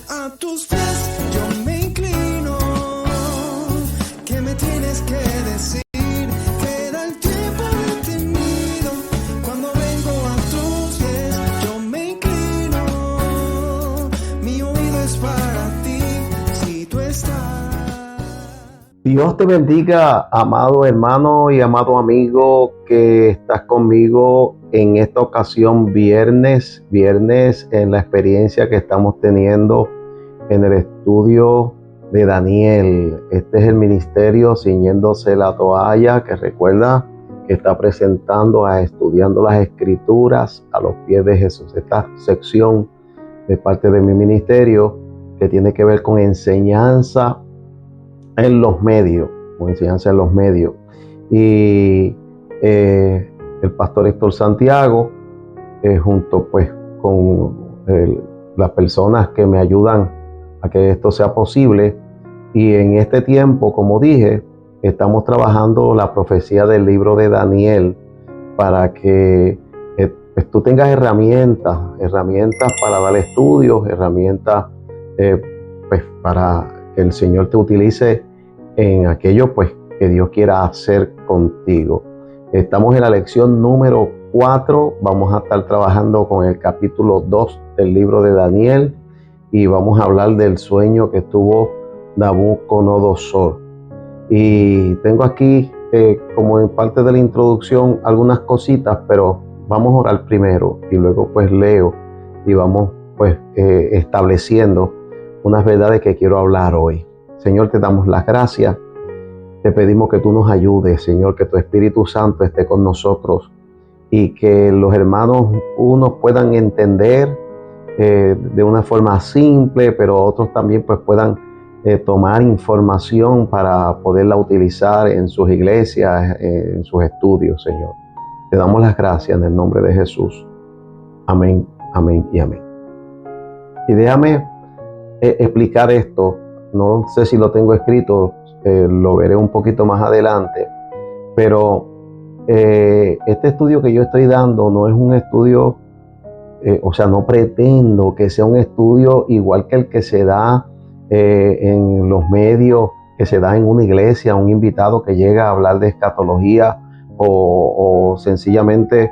A tus pies yo me inclino. ¿Qué me tienes que decir? Pero el tiempo detenido. Cuando vengo a tus pies yo me inclino. Mi oído es para ti si tú estás. Dios te bendiga, amado hermano y amado amigo que estás conmigo en esta ocasión viernes en la experiencia que estamos teniendo en el estudio de Daniel. Este es el ministerio Ciñéndose la Toalla, que recuerda que está presentando estudiando las escrituras a los pies de Jesús. Esta sección de parte de mi ministerio que tiene que ver con enseñanza en los medios, y el pastor Héctor Santiago, junto pues con las personas que me ayudan a que esto sea posible. Y en este tiempo, como dije, estamos trabajando la profecía del libro de Daniel para que pues tú tengas herramientas para dar estudios, herramientas pues para que el Señor te utilice en aquello pues que Dios quiera hacer contigo. Estamos en la lección número 4, vamos a estar trabajando con el capítulo 2 del libro de Daniel y vamos a hablar del sueño que tuvo Nabucodonosor. Y tengo aquí como en parte de la introducción algunas cositas, pero vamos a orar primero y luego pues leo y vamos pues estableciendo unas verdades que quiero hablar hoy. Señor, te damos las gracias. Te pedimos que tú nos ayudes, Señor, que tu Espíritu Santo esté con nosotros y que los hermanos unos puedan entender de una forma simple, pero otros también pues puedan tomar información para poderla utilizar en sus iglesias, en sus estudios, Señor. Te damos las gracias en el nombre de Jesús. Amén, amén y amén. Y déjame explicar esto. No sé si lo tengo escrito, lo veré un poquito más adelante, pero este estudio que yo estoy dando no es un estudio, no pretendo que sea un estudio igual que el que se da en los medios, que se da en una iglesia, un invitado que llega a hablar de escatología o sencillamente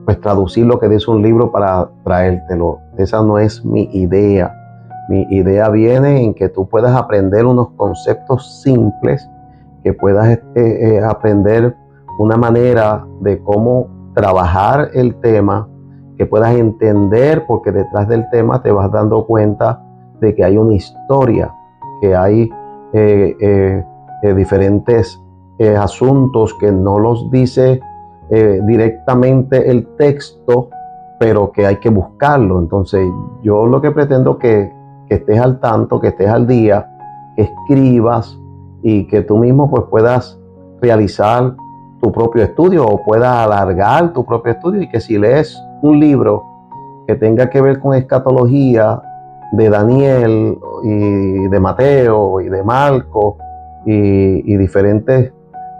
pues traducir lo que dice un libro para traértelo. Esa no es mi idea. Mi idea viene en que tú puedas aprender unos conceptos simples, que puedas aprender una manera de cómo trabajar el tema, que puedas entender, porque detrás del tema te vas dando cuenta de que hay una historia, que hay diferentes asuntos que no los dice directamente el texto, pero que hay que buscarlo. Entonces yo lo que pretendo que estés al tanto, que estés al día, que escribas y que tú mismo pues puedas realizar tu propio estudio o puedas alargar tu propio estudio, y que si lees un libro que tenga que ver con escatología de Daniel y de Mateo y de Marcos y diferentes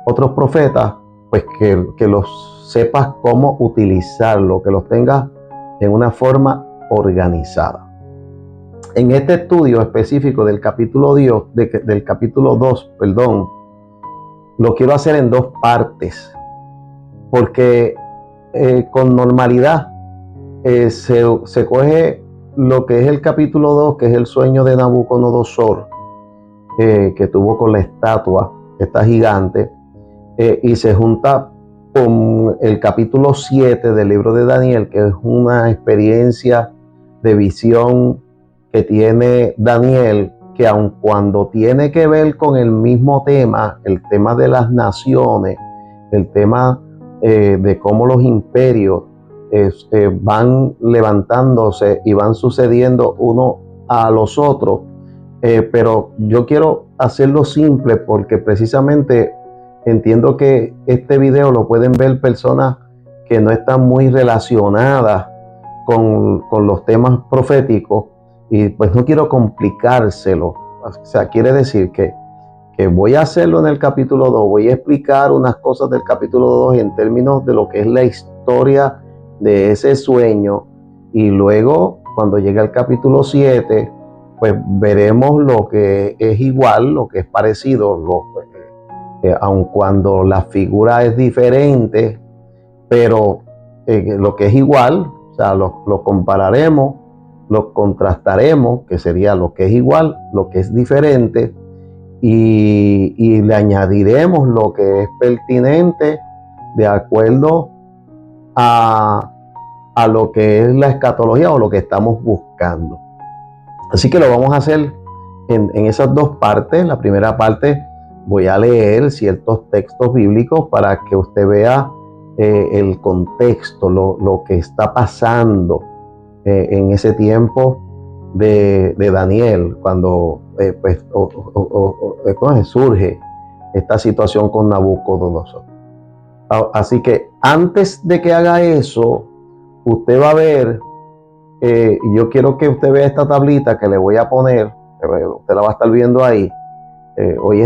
otros profetas, pues que los sepas cómo utilizarlo, que los tengas en una forma organizada. En este estudio específico del capítulo 2, lo quiero hacer en dos partes, porque con normalidad se coge lo que es el capítulo 2, que es el sueño de Nabucodonosor, que tuvo con la estatua, esta gigante, y se junta con el capítulo 7 del libro de Daniel, que es una experiencia de visión que tiene Daniel, que aun cuando tiene que ver con el mismo tema, el tema de las naciones, el tema de cómo los imperios van levantándose y van sucediendo uno a los otros, pero yo quiero hacerlo simple porque precisamente entiendo que este video lo pueden ver personas que no están muy relacionadas con los temas proféticos, y pues no quiero complicárselo. O sea, quiere decir que voy a hacerlo en el capítulo 2, voy a explicar unas cosas del capítulo 2 en términos de lo que es la historia de ese sueño, y luego cuando llegue al capítulo 7, pues veremos lo que es igual, lo que es parecido, aun cuando la figura es diferente, pero lo que es igual, o sea, lo compararemos, lo contrastaremos, que sería lo que es igual, lo que es diferente, y le añadiremos lo que es pertinente de acuerdo a lo que es la escatología o lo que estamos buscando. Así que lo vamos a hacer en esas dos partes. La primera parte voy a leer ciertos textos bíblicos para que usted vea el contexto, lo que está pasando en ese tiempo de Daniel, cuando surge esta situación con Nabucodonosor. Así que antes de que haga eso, usted va a ver, yo quiero que usted vea esta tablita que le voy a poner, usted la va a estar viendo ahí. Hoy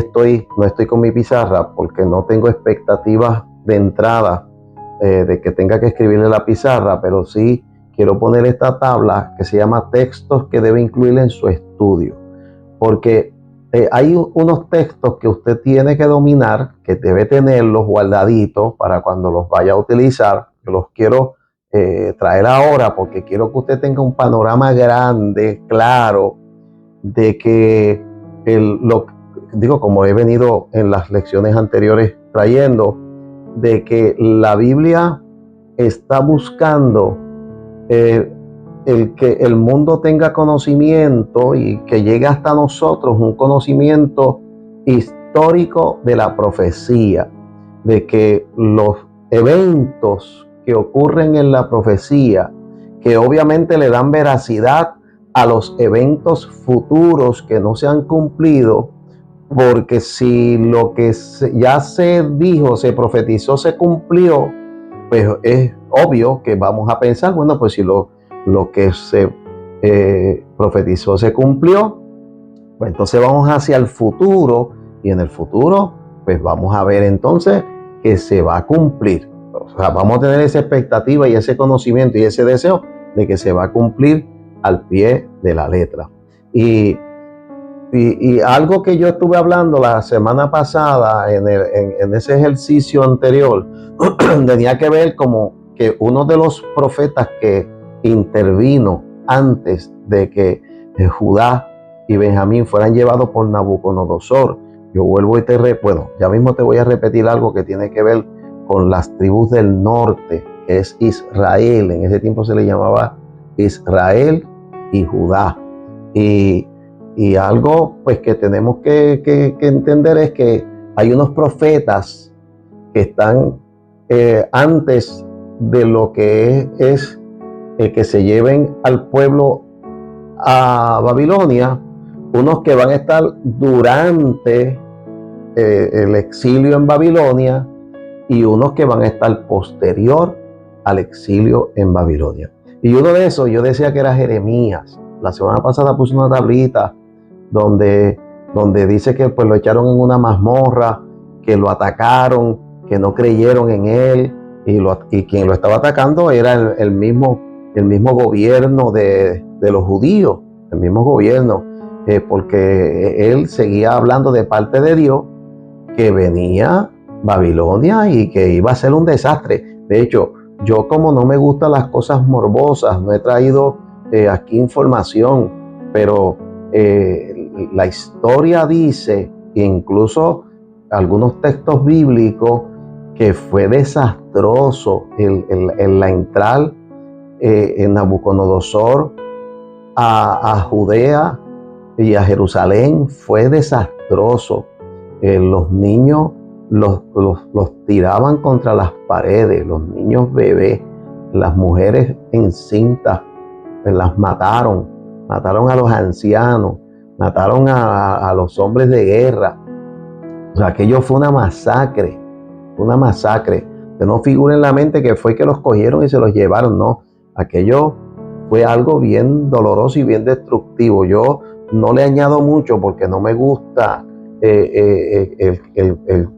no estoy con mi pizarra porque no tengo expectativas de entrada de que tenga que escribirle la pizarra, pero sí quiero poner esta tabla que se llama textos que debe incluir en su estudio, porque hay unos textos que usted tiene que dominar, que debe tenerlos guardaditos para cuando los vaya a utilizar. Yo los quiero traer ahora porque quiero que usted tenga un panorama grande, claro, de que como he venido en las lecciones anteriores trayendo, de que la Biblia está buscando el que el mundo tenga conocimiento y que llegue hasta nosotros un conocimiento histórico de la profecía, de que los eventos que ocurren en la profecía, que obviamente le dan veracidad a los eventos futuros que no se han cumplido, porque si lo que ya se dijo, se profetizó, se cumplió, pues es obvio que vamos a pensar, bueno, pues si lo que se profetizó se cumplió, pues entonces vamos hacia el futuro, y en el futuro pues vamos a ver entonces que se va a cumplir. O sea, vamos a tener esa expectativa y ese conocimiento y ese deseo de que se va a cumplir al pie de la letra. Y algo que yo estuve hablando la semana pasada en ese ejercicio anterior tenía que ver como que uno de los profetas que intervino antes de que Judá y Benjamín fueran llevados por Nabucodonosor. Yo vuelvo y ya mismo te voy a repetir algo que tiene que ver con las tribus del norte, que es Israel. En ese tiempo se le llamaba Israel y Judá. Y algo pues que tenemos que entender es que hay unos profetas que están antes de lo que es que se lleven al pueblo a Babilonia, unos que van a estar durante el exilio en Babilonia y unos que van a estar posterior al exilio en Babilonia. Y uno de esos yo decía que era Jeremías. La semana pasada puse una tablita donde dice que pues lo echaron en una mazmorra, que lo atacaron, que no creyeron en él, y quien lo estaba atacando era el mismo gobierno de los judíos, el mismo gobierno, porque él seguía hablando de parte de Dios que venía Babilonia y que iba a ser un desastre. De hecho, yo como no me gustan las cosas morbosas, no he traído aquí información, pero la historia dice, incluso algunos textos bíblicos, que fue desastroso la entrada en Nabucodonosor a Judea y a Jerusalén. Fue desastroso. Los niños los tiraban contra las paredes, los niños bebés, las mujeres encintas, las mataron a los ancianos, mataron a los hombres de guerra. O sea, aquello fue una masacre. Que no figure en la mente que fue que los cogieron y se los llevaron, no. Aquello fue algo bien doloroso y bien destructivo. Yo no le añado mucho porque no me gusta el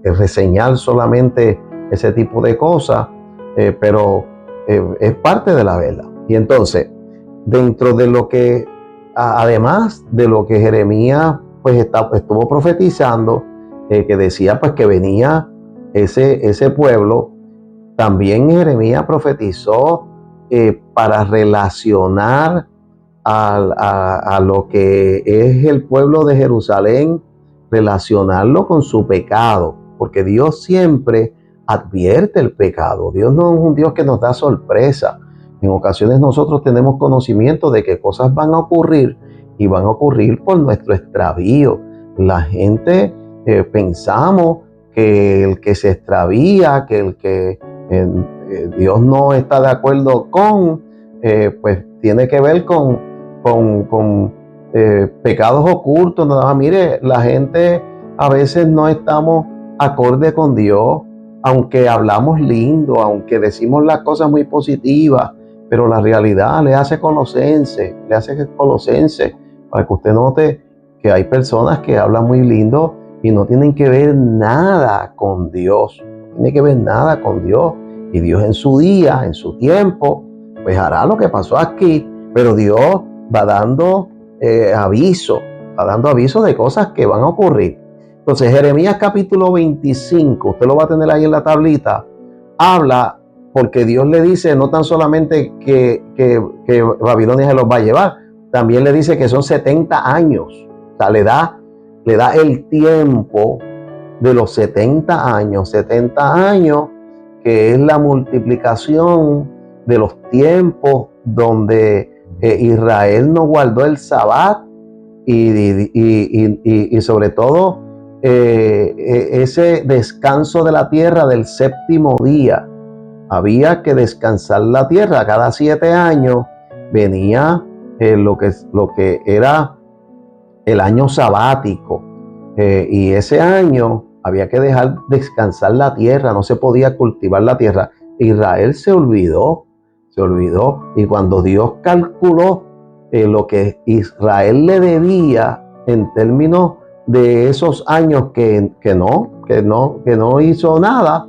reseñar solamente ese tipo de cosas, pero es parte de la verdad. Y entonces, dentro de lo que, además de lo que Jeremías pues estuvo profetizando, que decía pues que venía ese pueblo, también Jeremías profetizó para relacionar a lo que es el pueblo de Jerusalén, relacionarlo con su pecado, porque Dios siempre advierte el pecado. Dios no es un Dios que nos da sorpresa. En ocasiones nosotros tenemos conocimiento de que cosas van a ocurrir y van a ocurrir por nuestro extravío. La gente pensamos que el que se extravía, que el que Dios no está de acuerdo con, pues tiene que ver con pecados ocultos. Nada más, mire, la gente a veces no estamos acorde con Dios, aunque hablamos lindo, aunque decimos las cosas muy positivas, pero la realidad le hace Colosenses, para que usted note que hay personas que hablan muy lindo y no tienen que ver nada con Dios, no tienen que ver nada con Dios, y Dios en su día, en su tiempo, pues hará lo que pasó aquí, pero Dios va dando aviso de cosas que van a ocurrir. Entonces, Jeremías capítulo 25, usted lo va a tener ahí en la tablita, habla porque Dios le dice no tan solamente que Babilonia se los va a llevar, también le dice que son 70 años. O sea, le da el tiempo de los 70 años, que es la multiplicación de los tiempos donde Israel no guardó el Sabbat y sobre todo ese descanso de la tierra del séptimo día. Había que descansar la tierra. Cada 7 años venía lo que era el año sabático, y ese año había que dejar descansar la tierra, no se podía cultivar la tierra. Israel se olvidó, y cuando Dios calculó lo que Israel le debía en términos de esos años que no hizo nada,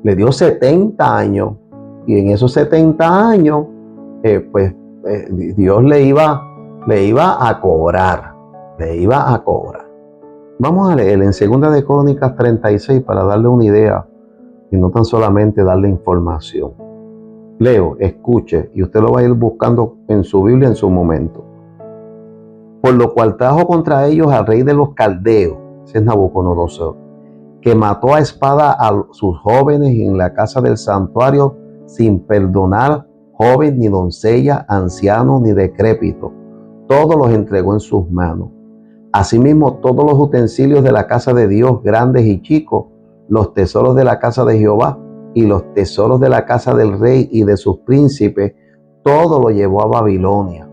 le dio 70 años, y en esos 70 años Dios le iba a cobrar. Vamos a leer en 2 de Crónicas 36 para darle una idea y no tan solamente darle información. Leo, escuche, y usted lo va a ir buscando en su Biblia en su momento. Por lo cual trajo contra ellos al rey de los caldeos, ese es Nabucodonosor, que mató a espada a sus jóvenes en la casa del santuario, sin perdonar joven ni doncella, anciano ni decrépito. Todos los entregó en sus manos. Asimismo, todos los utensilios de la casa de Dios, grandes y chicos, los tesoros de la casa de Jehová y los tesoros de la casa del rey y de sus príncipes, todo lo llevó a Babilonia.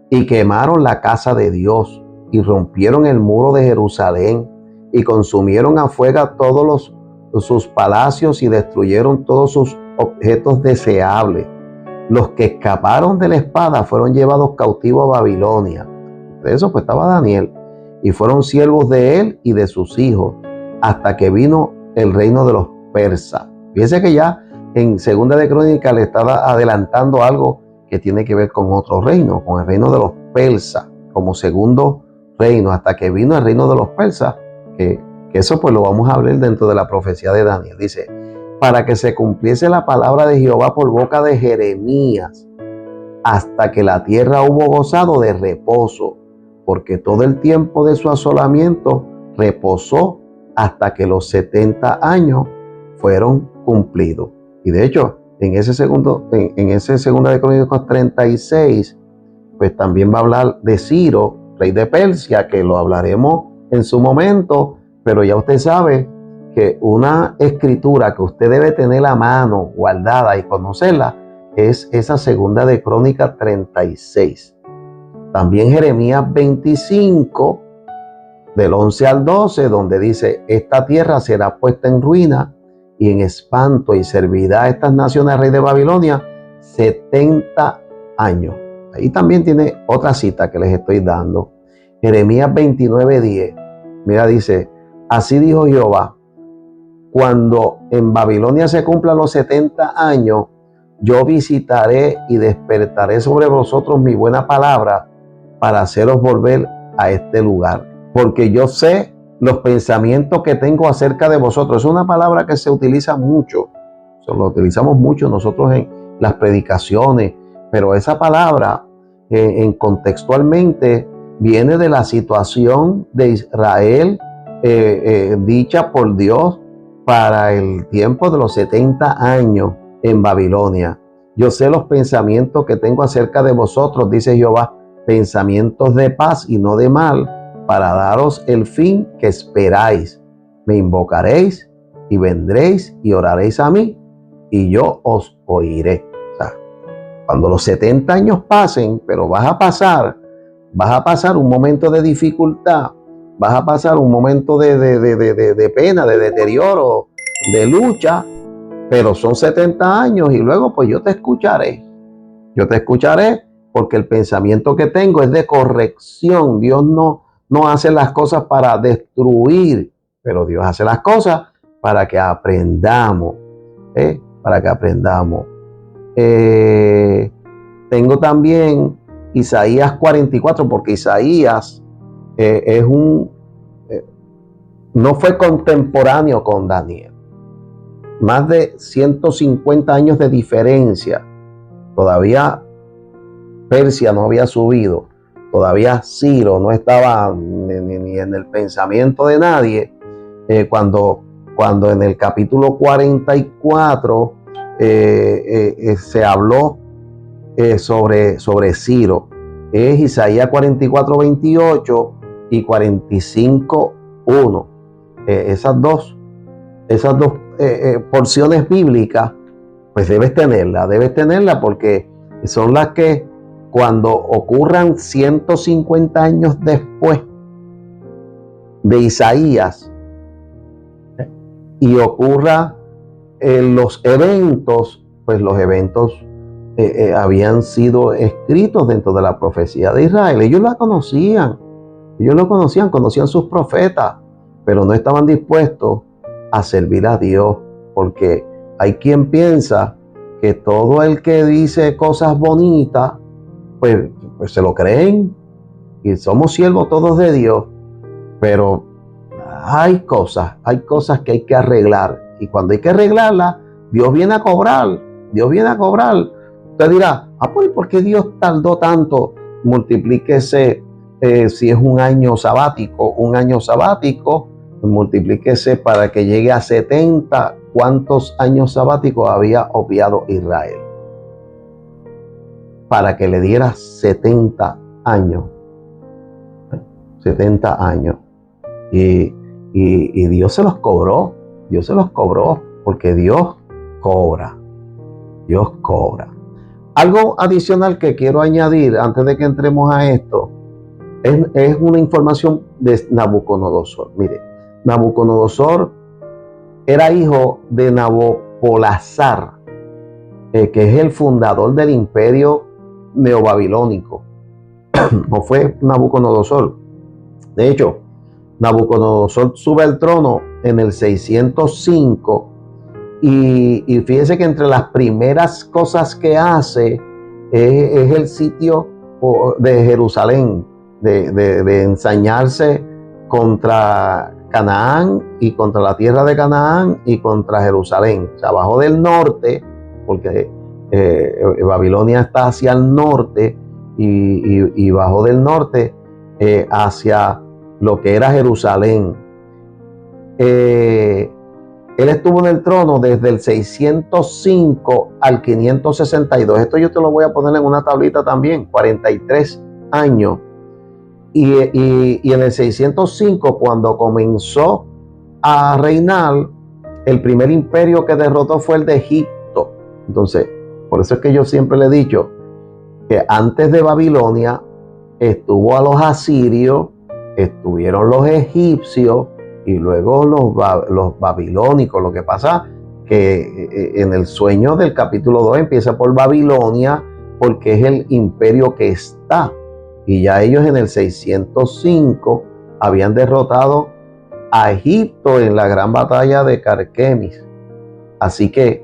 Y quemaron la casa de Dios y rompieron el muro de Jerusalén y consumieron a fuego todos sus palacios y destruyeron todos sus objetos deseables. Los que escaparon de la espada fueron llevados cautivos a Babilonia. De eso pues estaba Daniel, y fueron siervos de él y de sus hijos hasta que vino el reino de los persas. Fíjense que ya en 2 de Crónicas le estaba adelantando algo que tiene que ver con otro reino, con el reino de los persas, como segundo reino, hasta que vino el reino de los persas, que eso pues lo vamos a ver dentro de la profecía de Daniel. Dice, para que se cumpliese la palabra de Jehová por boca de Jeremías, hasta que la tierra hubo gozado de reposo, porque todo el tiempo de su asolamiento reposó hasta que los 70 años fueron cumplidos. Y de hecho, en ese segundo de Crónicas 36, pues también va a hablar de Ciro, rey de Persia, que lo hablaremos en su momento, pero ya usted sabe que una escritura que usted debe tener a mano, guardada y conocerla, es esa 2 de Crónicas 36. También Jeremías 25, del 11 al 12, donde dice, esta tierra será puesta en ruina y en espanto, y servirá a estas naciones al rey de Babilonia 70 años. Ahí también tiene otra cita que les estoy dando. Jeremías 29:10. Mira, dice, así dijo Jehová, cuando en Babilonia se cumplan los 70 años, yo visitaré y despertaré sobre vosotros mi buena palabra para haceros volver a este lugar. Porque yo sé los pensamientos que tengo acerca de vosotros. Es una palabra que se utiliza mucho. Lo utilizamos mucho nosotros en las predicaciones. Pero esa palabra contextualmente viene de la situación de Israel dicha por Dios para el tiempo de los 70 años en Babilonia. Yo sé los pensamientos que tengo acerca de vosotros, dice Jehová, pensamientos de paz y no de mal, para daros el fin que esperáis. Me invocaréis y vendréis y oraréis a mí y yo os oiré. O sea, cuando los 70 años pasen, pero vas a pasar un momento de dificultad, vas a pasar un momento de pena, de deterioro, de lucha, pero son 70 años y luego pues yo te escucharé. Yo te escucharé porque el pensamiento que tengo es de corrección. Dios no hace las cosas para destruir, pero Dios hace las cosas para que aprendamos, para que aprendamos. Tengo también Isaías 44, porque Isaías no fue contemporáneo con Daniel. Más de 150 años de diferencia. Todavía Persia no había subido. Todavía Ciro no estaba ni en el pensamiento de nadie. Cuando en el capítulo 44 se habló sobre Ciro. Es Isaías 44, 28 y 45, 1. Esas dos porciones bíblicas, pues debes tenerla porque son las que cuando ocurran 150 años después de Isaías y ocurra los eventos, pues los eventos habían sido escritos dentro de la profecía de Israel. Ellos lo conocían sus profetas, pero no estaban dispuestos a servir a Dios, porque hay quien piensa que todo el que dice cosas bonitas, pues se lo creen y somos siervos todos de Dios, pero hay cosas que hay que arreglar, y cuando hay que arreglarlas, Dios viene a cobrar. Usted dirá, pues ¿por qué Dios tardó tanto? Multiplíquese, si es un año sabático, multiplíquese para que llegue a 70. ¿Cuántos años sabáticos había obviado Israel? Para que le diera 70 años. 70 años. Y Dios se los cobró. Porque Dios cobra. Algo adicional que quiero añadir antes de que entremos a esto es una información de Nabucodonosor. Mire, Nabucodonosor era hijo de Nabopolassar, que es el fundador del imperio neobabilónico. No fue Nabucodonosor. De hecho, Nabucodonosor sube al trono en el 605 y fíjese que entre las primeras cosas que hace es el sitio de Jerusalén, de ensañarse contra Canaán y contra la tierra de Canaán y contra Jerusalén. O sea, abajo del norte, porque Babilonia está hacia el norte y bajo del norte hacia lo que era Jerusalén. Él estuvo en el trono desde el 605 al 562. Esto yo te lo voy a poner en una tablita también. 43 años. Y en el 605, cuando comenzó a reinar, el primer imperio que derrotó fue el de Egipto. Entonces, por eso es que yo siempre le he dicho que antes de Babilonia estuvo a los asirios, estuvieron los egipcios y luego los babilónicos. Lo que pasa que en el sueño del capítulo 2 empieza por Babilonia porque es el imperio que está. Y ya ellos en el 605 habían derrotado a Egipto en la gran batalla de Carquemis. Así que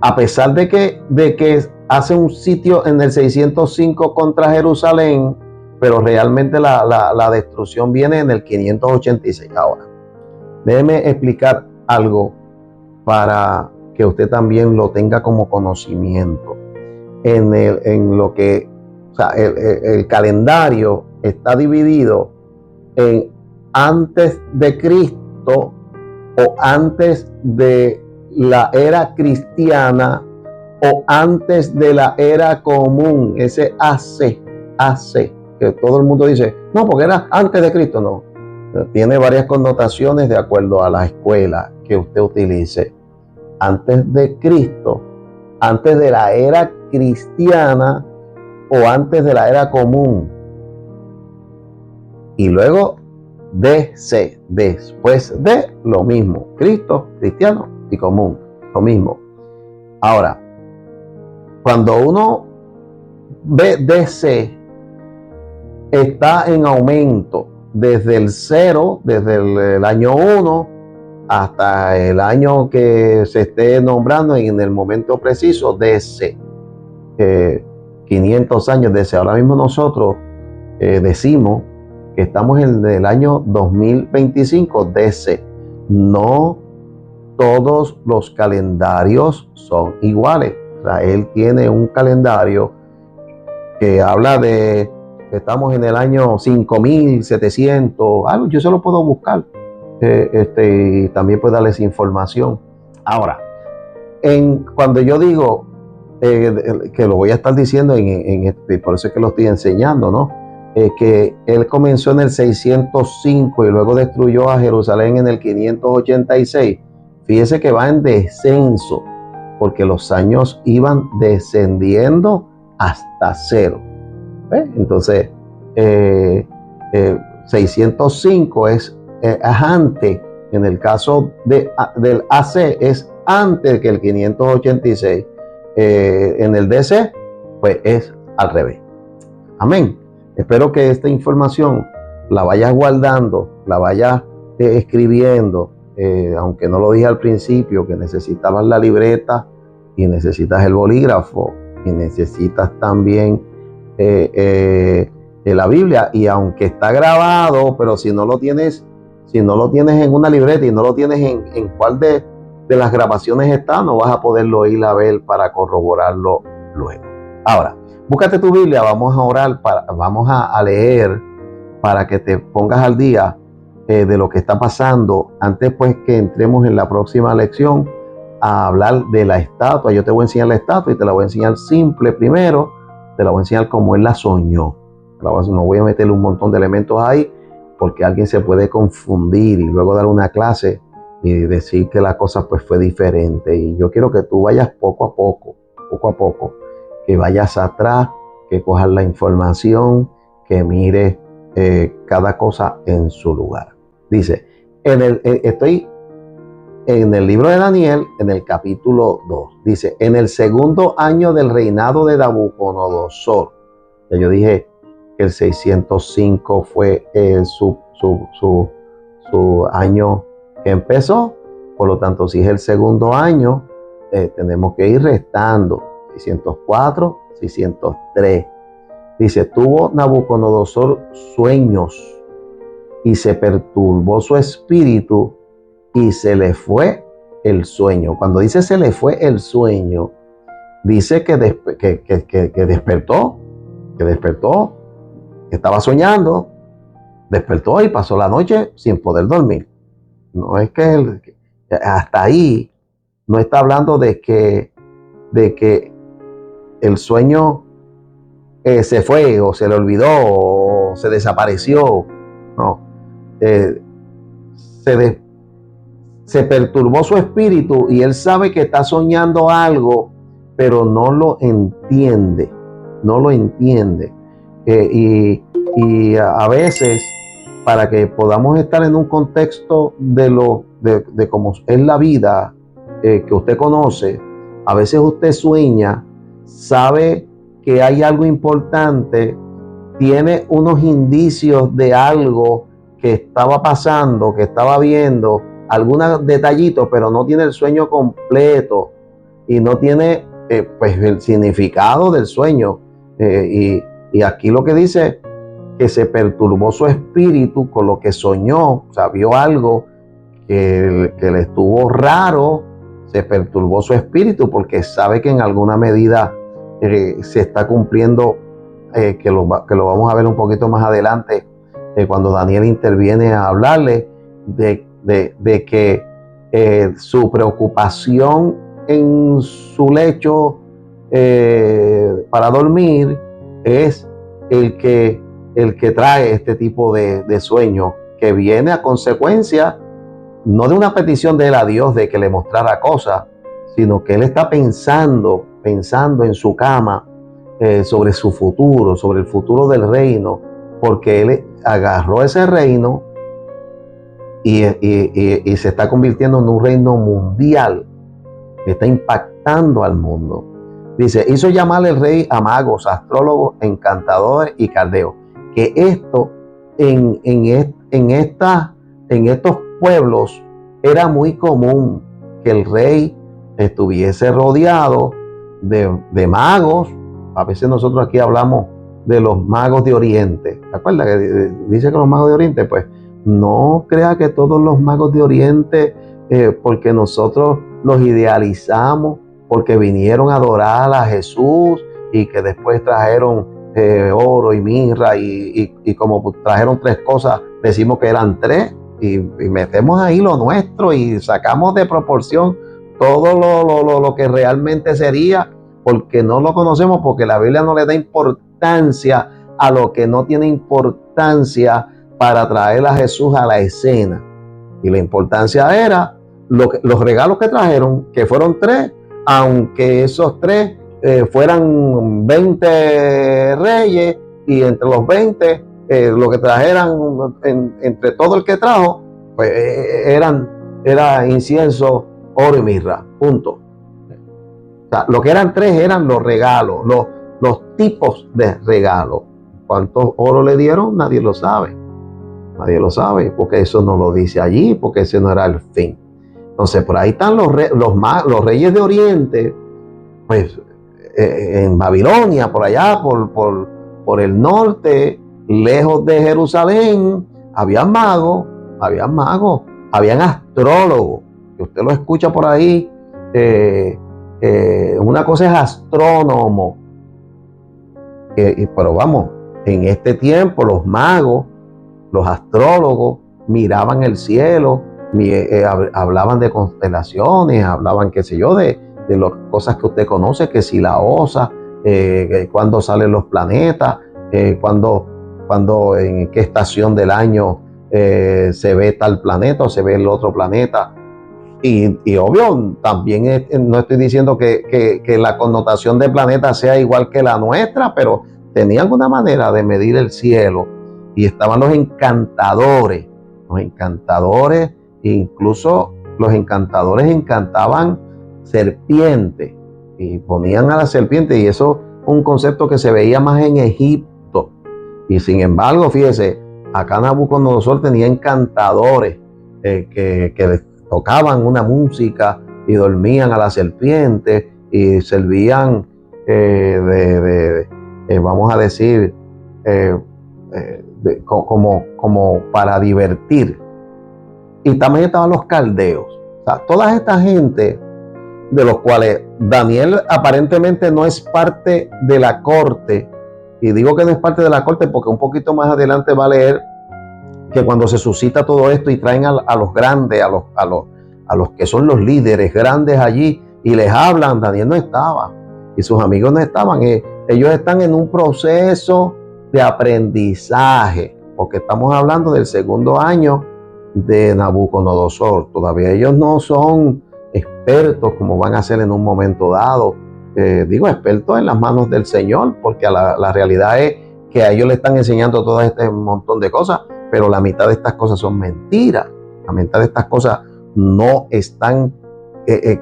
a pesar de que hace un sitio en el 605 contra Jerusalén, pero realmente la destrucción viene en el 586. Ahora, déjeme explicar algo para que usted también lo tenga como conocimiento. En lo que, o sea, el calendario está dividido en antes de Cristo o antes de la era cristiana o antes de la era común, ese AC, que todo el mundo dice, no, porque era antes de Cristo. No, tiene varias connotaciones de acuerdo a la escuela que usted utilice. Antes de Cristo, antes de la era cristiana o antes de la era común. Y luego DC, después de lo mismo, Cristo, cristiano y común, lo mismo. Ahora, cuando uno ve DC, está en aumento desde el 0, desde el año 1 hasta el año que se esté nombrando en el momento preciso, DC. 500 años DC. Ahora mismo nosotros decimos que estamos en el año 2025 DC. No todos los calendarios son iguales. O sea, él tiene un calendario que habla de que estamos en el año 5700, algo, yo se lo puedo buscar, y también puedo darles información. Ahora, cuando yo digo que lo voy a estar diciendo por eso es que lo estoy enseñando, ¿no? Que él comenzó en el 605 y luego destruyó a Jerusalén en el 586. Fíjese que va en descenso, porque los años iban descendiendo hasta 0. Entonces, 605 es antes, en el caso del AC es antes que el 586. En el DC, pues es al revés. Amén. Espero que esta información la vayas guardando, la vayas escribiendo, aunque no lo dije al principio, que necesitabas la libreta y necesitas el bolígrafo y necesitas también la Biblia, y aunque está grabado, pero si no lo tienes en una libreta y no lo tienes en cuál de las grabaciones está, no vas a poderlo ir a ver para corroborarlo luego. Ahora, búscate tu Biblia, vamos a orar, vamos a leer para que te pongas al día de lo que está pasando, antes pues que entremos en la próxima lección a hablar de la estatua. Yo te voy a enseñar la estatua y te la voy a enseñar simple primero, te la voy a enseñar como él la soñó. No voy a meterle un montón de elementos ahí porque alguien se puede confundir y luego dar una clase y decir que la cosa pues fue diferente. Y yo quiero que tú vayas poco a poco, que vayas atrás, que cojas la información, que mires cada cosa en su lugar. Dice, estoy en el libro de Daniel, en el capítulo 2, dice, en el segundo año del reinado de Nabucodonosor. Ya yo dije que el 605 fue su año que empezó, por lo tanto, si es el segundo año, tenemos que ir restando 604, 603. Dice, tuvo Nabucodonosor sueños y se perturbó su espíritu y se le fue el sueño. Cuando dice se le fue el sueño, dice que despertó, que estaba soñando, despertó y pasó la noche sin poder dormir. No es que hasta ahí no está hablando de que el sueño se fue o se le olvidó o se desapareció. No, se perturbó su espíritu y él sabe que está soñando algo, pero no lo entiende. Y a veces, para que podamos estar en un contexto de cómo es la vida que usted conoce, a veces usted sueña, sabe que hay algo importante, tiene unos indicios de algo que estaba pasando, que estaba viendo, algún detallito, pero no tiene el sueño completo. y no tiene pues el significado del sueño. Y aquí lo que dice, que se perturbó su espíritu con lo que soñó, o sea, vio algo que le estuvo raro, se perturbó su espíritu porque sabe que en alguna medida se está cumpliendo, que lo vamos a ver un poquito más adelante, cuando Daniel interviene a hablarle de que su preocupación en su lecho para dormir es el que trae este tipo de sueño, que viene a consecuencia no de una petición de él a Dios de que le mostrara cosas, sino que él está pensando en su cama sobre su futuro, sobre el futuro del reino, porque él agarró ese reino y se está convirtiendo en un reino mundial, que está impactando al mundo. Dice, hizo llamar el rey a magos, astrólogos, encantadores y caldeos, que esto en estos pueblos era muy común, que el rey estuviese rodeado de magos. A veces nosotros aquí hablamos de los magos de Oriente. ¿Te acuerdas que dice que los magos de Oriente? Pues no crea que todos los magos de Oriente, porque nosotros los idealizamos, porque vinieron a adorar a Jesús y que después trajeron oro y mirra y como trajeron 3 cosas, decimos que eran 3 y metemos ahí lo nuestro y sacamos de proporción todo lo que realmente sería, porque no lo conocemos, porque la Biblia no le da importancia a lo que no tiene importancia para traer a Jesús a la escena. Y la importancia era los regalos que trajeron, que fueron 3, aunque esos 3 fueran 20 reyes, y entre los 20 lo que trajeran, entre todo el que trajo, pues era incienso, oro y mirra, punto. O sea, lo que eran 3 eran los regalos, los tipos de regalos. ¿Cuántos oro le dieron? Nadie lo sabe. Nadie lo sabe, porque eso no lo dice allí, porque ese no era el fin. Entonces, por ahí están los reyes de Oriente, pues en Babilonia, por allá, por el norte, lejos de Jerusalén, habían magos, habían astrólogos, que usted lo escucha por ahí. Una cosa es astrónomo, pero vamos, en este tiempo los magos, los astrólogos miraban el cielo, hablaban de constelaciones, hablaban, qué sé yo, de las cosas que usted conoce, que si la osa, cuándo salen los planetas, cuándo, en qué estación del año se ve tal planeta o se ve el otro planeta. Y obvio, también no estoy diciendo que la connotación de planeta sea igual que la nuestra, pero tenían una manera de medir el cielo. Y estaban los encantadores, incluso los encantadores encantaban serpientes y ponían a la serpiente, y eso es un concepto que se veía más en Egipto. Y sin embargo, fíjese, acá Nabucodonosor tenía encantadores que tocaban una música y dormían a la serpiente y servían vamos a decir, como para divertir. Y también estaban los caldeos. O sea, toda esta gente, de los cuales Daniel aparentemente no es parte de la corte. Y digo que no es parte de la corte porque un poquito más adelante va a leer que cuando se suscita todo esto y traen a los grandes, a los que son los líderes grandes allí, y les hablan, Daniel no estaba y sus amigos no estaban. Ellos están en un proceso de aprendizaje, porque estamos hablando del 2º año de Nabucodonosor. Todavía ellos no son expertos como van a ser en un momento dado. Digo expertos en las manos del Señor, porque la realidad es que a ellos le están enseñando todo este montón de cosas, pero la mitad de estas cosas son mentiras. La mitad de estas cosas no están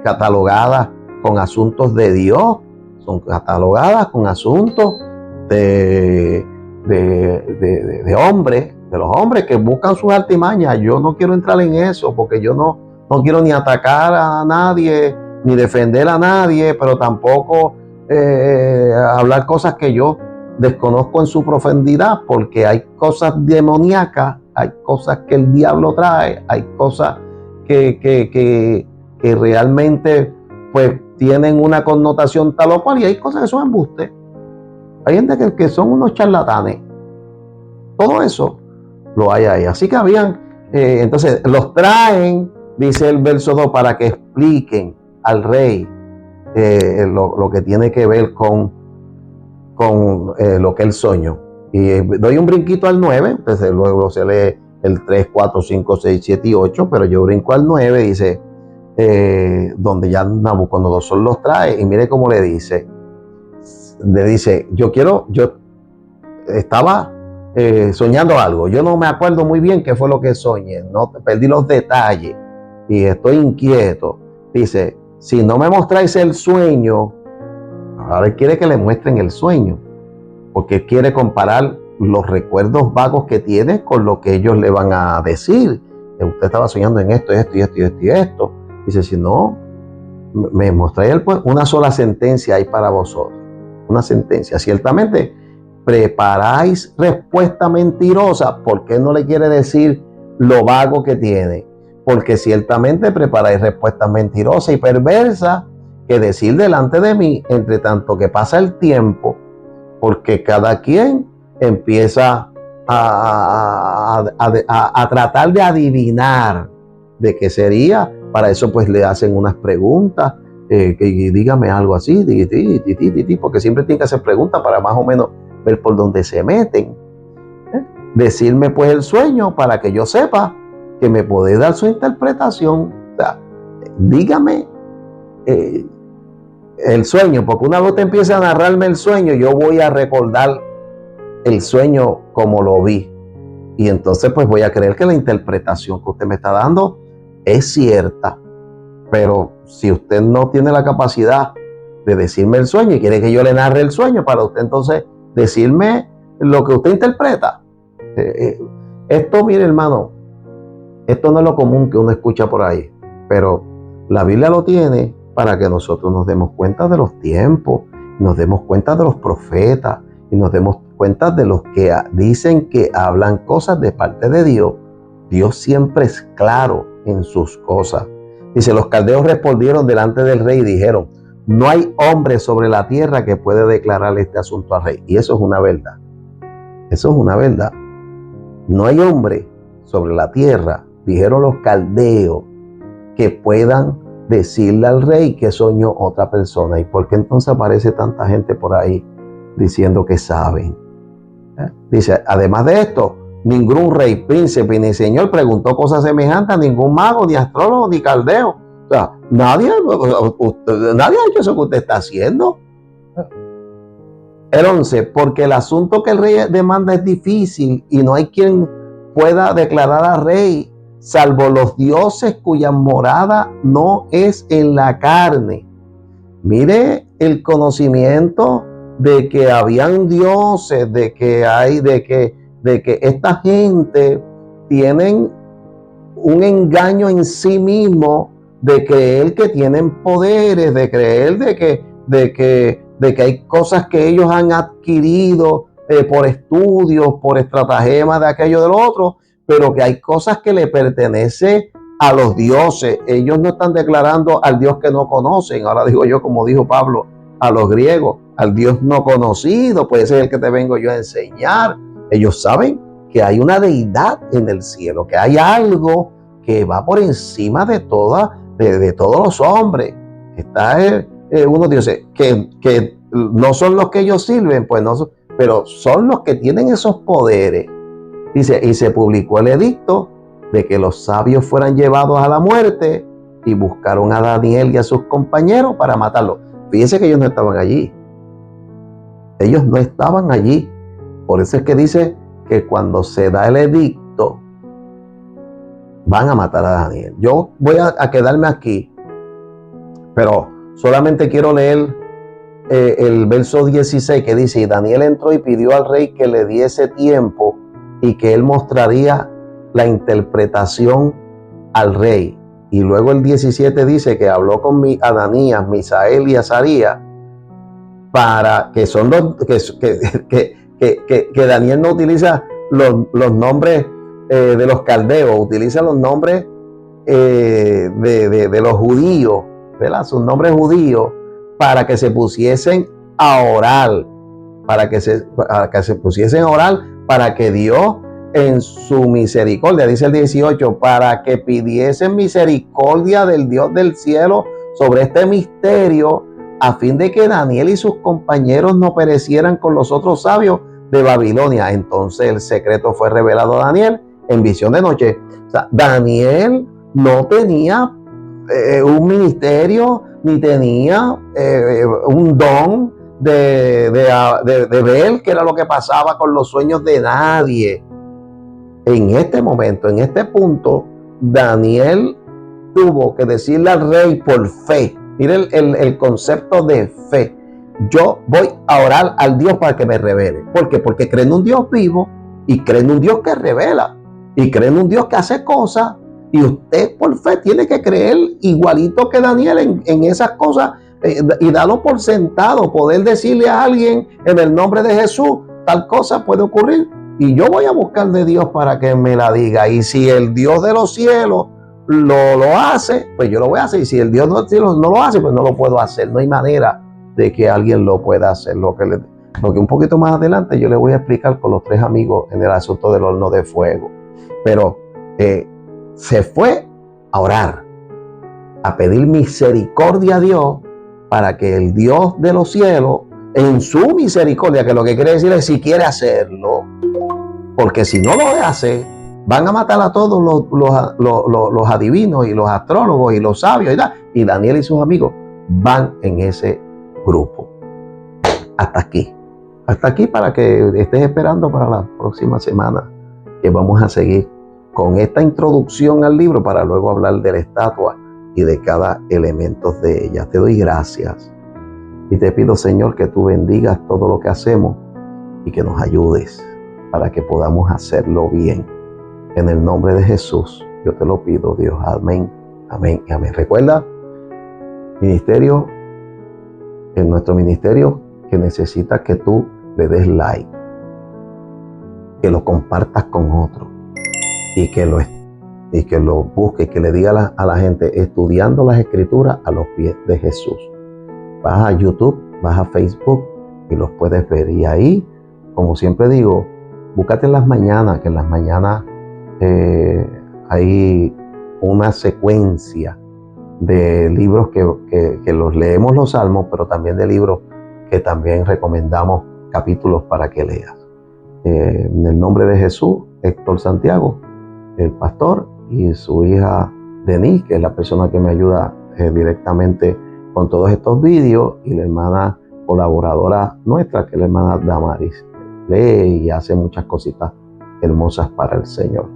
catalogadas con asuntos de Dios, son catalogadas con asuntos de hombres, de los hombres que buscan sus artimañas. Yo no quiero entrar en eso, porque yo no quiero ni atacar a nadie ni defender a nadie, pero tampoco hablar cosas que yo desconozco en su profundidad, porque hay cosas demoníacas, hay cosas que el diablo trae, hay cosas que realmente pues tienen una connotación tal o cual, y hay cosas que son embustes. Hay gente que son unos charlatanes. Todo eso lo hay ahí. Así que entonces los traen, dice el verso 2, para que expliquen al rey lo que tiene que ver con lo que él soñó. Y doy un brinquito al 9, entonces luego se lee el 3, 4, 5, 6, 7 y 8, pero yo brinco al 9, dice, donde ya Nabucodonosor los trae, y mire cómo le dice, yo estaba soñando algo, yo no me acuerdo muy bien qué fue lo que soñé, no perdí los detalles y estoy inquieto. Dice, si no me mostráis el sueño, ahora él quiere que le muestren el sueño, porque quiere comparar los recuerdos vagos que tiene con lo que ellos le van a decir. Usted estaba soñando en esto, esto y esto y esto y esto. Dice, si no, me mostráis una sola sentencia ahí para vosotros. Una sentencia. Ciertamente, preparáis respuesta mentirosa. ¿Por qué no le quiere decir lo vago que tiene? Porque ciertamente preparáis respuesta mentirosa y perversa que decir delante de mí, entre tanto que pasa el tiempo, porque cada quien empieza a tratar de adivinar de qué sería. Para eso pues le hacen unas preguntas, dígame algo así, porque siempre tienen que hacer preguntas para más o menos ver por dónde se meten. Decirme pues el sueño para que yo sepa que me puede dar su interpretación. O sea, dígame el sueño, porque una vez te empieza a narrarme el sueño, yo voy a recordar el sueño como lo vi, y entonces pues voy a creer que la interpretación que usted me está dando es cierta. Pero si usted no tiene la capacidad de decirme el sueño y quiere que yo le narre el sueño para usted entonces decirme lo que usted interpreta, esto, mire hermano, esto no es lo común que uno escucha por ahí, pero la Biblia lo tiene para que nosotros nos demos cuenta de los tiempos, nos demos cuenta de los profetas y nos demos cuenta de los que dicen que hablan cosas de parte de Dios. Dios siempre es claro en sus cosas. Dice, los caldeos respondieron delante del rey y dijeron, no hay hombre sobre la tierra que pueda declarar este asunto al rey. Y eso es una verdad. Eso es una verdad. No hay hombre sobre la tierra, dijeron los caldeos, que puedan decirle al rey que soñó otra persona. ¿Y por qué entonces aparece tanta gente por ahí diciendo que saben? Dice, además de esto, ningún rey, príncipe ni señor preguntó cosas semejantes a ningún mago, ni astrólogo, ni caldeo. O sea, nadie ha hecho eso que usted está haciendo. El 11, porque el asunto que el rey demanda es difícil y no hay quien pueda declarar al rey, salvo los dioses cuya morada no es en la carne. Mire el conocimiento de que habían dioses, de que esta gente tienen un engaño en sí mismo, de creer que tienen poderes, de creer de que hay cosas que ellos han adquirido por estudios, por estratagemas de aquello de lo otro, pero que hay cosas que le pertenecen a los dioses. Ellos no están declarando al Dios que no conocen. Ahora digo yo, como dijo Pablo a los griegos, al Dios no conocido, puede ser el que te vengo yo a enseñar. Ellos saben que hay una deidad en el cielo, que hay algo que va por encima de todos los hombres. Está unos dioses que no son los que ellos sirven, pues no son, pero son los que tienen esos poderes. Dice, y se publicó el edicto de que los sabios fueran llevados a la muerte, y buscaron a Daniel y a sus compañeros para matarlos. Fíjense que ellos no estaban allí. Ellos no estaban allí. Por eso es que dice que cuando se da el edicto, van a matar a Daniel. Yo voy a quedarme aquí, pero solamente quiero leer el verso 16 que dice, y Daniel entró y pidió al rey que le diese tiempo, y que él mostraría la interpretación al rey. Y luego el 17 dice que habló con Ananías, Misael y Azarías, para que son los que Daniel no utiliza los nombres de los caldeos, utiliza los nombres de los judíos, ¿verdad? Sus nombres judíos, para que se pusiesen a orar, para que se pusiesen a orar, para que Dios en su misericordia, dice el 18, para que pidiesen misericordia del Dios del cielo sobre este misterio, a fin de que Daniel y sus compañeros no perecieran con los otros sabios de Babilonia. Entonces el secreto fue revelado a Daniel en visión de noche. O sea, Daniel no tenía un ministerio, ni tenía un don de ver qué era lo que pasaba con los sueños de nadie. En este momento, en este punto, Daniel tuvo que decirle al rey por fe. Miren el concepto de fe. Yo voy a orar al Dios para que me revele. ¿Por qué? Porque creen en un Dios vivo y creen en un Dios que revela y creen en un Dios que hace cosas, y usted por fe tiene que creer igualito que Daniel en esas cosas y darlo por sentado, poder decirle a alguien en el nombre de Jesús, tal cosa puede ocurrir y yo voy a buscar de Dios para que me la diga. Y si el Dios de los cielos lo hace, pues yo lo voy a hacer. Y si el Dios de los cielos no lo hace, pues no lo puedo hacer. No hay manera de que alguien lo pueda hacer. Lo que un poquito más adelante yo le voy a explicar con los 3 amigos en el asunto del horno de fuego. Pero se fue a orar, a pedir misericordia a Dios, para que el Dios de los cielos, en su misericordia, que lo que quiere decir es si quiere hacerlo, porque si no lo hace, van a matar a todos los adivinos y los astrólogos y los sabios y Daniel y sus amigos van en ese grupo. Hasta aquí para que estés esperando para la próxima semana, que vamos a seguir con esta introducción al libro para luego hablar de la estatua y de cada elemento de ella. Te doy gracias y te pido, Señor, que tú bendigas todo lo que hacemos y que nos ayudes para que podamos hacerlo bien. En el nombre de Jesús, yo te lo pido, Dios. Amén, amén y amén. Recuerda, ministerio, en nuestro ministerio, que necesita que tú le des like, que lo compartas con otros y que lo busques, que le diga a la gente, estudiando las escrituras a los pies de Jesús. Vas a YouTube, vas a Facebook y los puedes ver. Y ahí, como siempre digo, búscate en las mañanas, que en las mañanas hay una secuencia de libros que los leemos los salmos, pero también de libros que también recomendamos capítulos para que leas. En el nombre de Jesús, Héctor Santiago, el pastor, y su hija Denise, que es la persona que me ayuda directamente con todos estos vídeos, y la hermana colaboradora nuestra, que es la hermana Damaris, lee y hace muchas cositas hermosas para el Señor.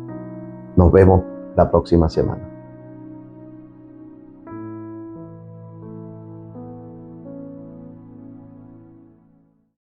Nos vemos la próxima semana.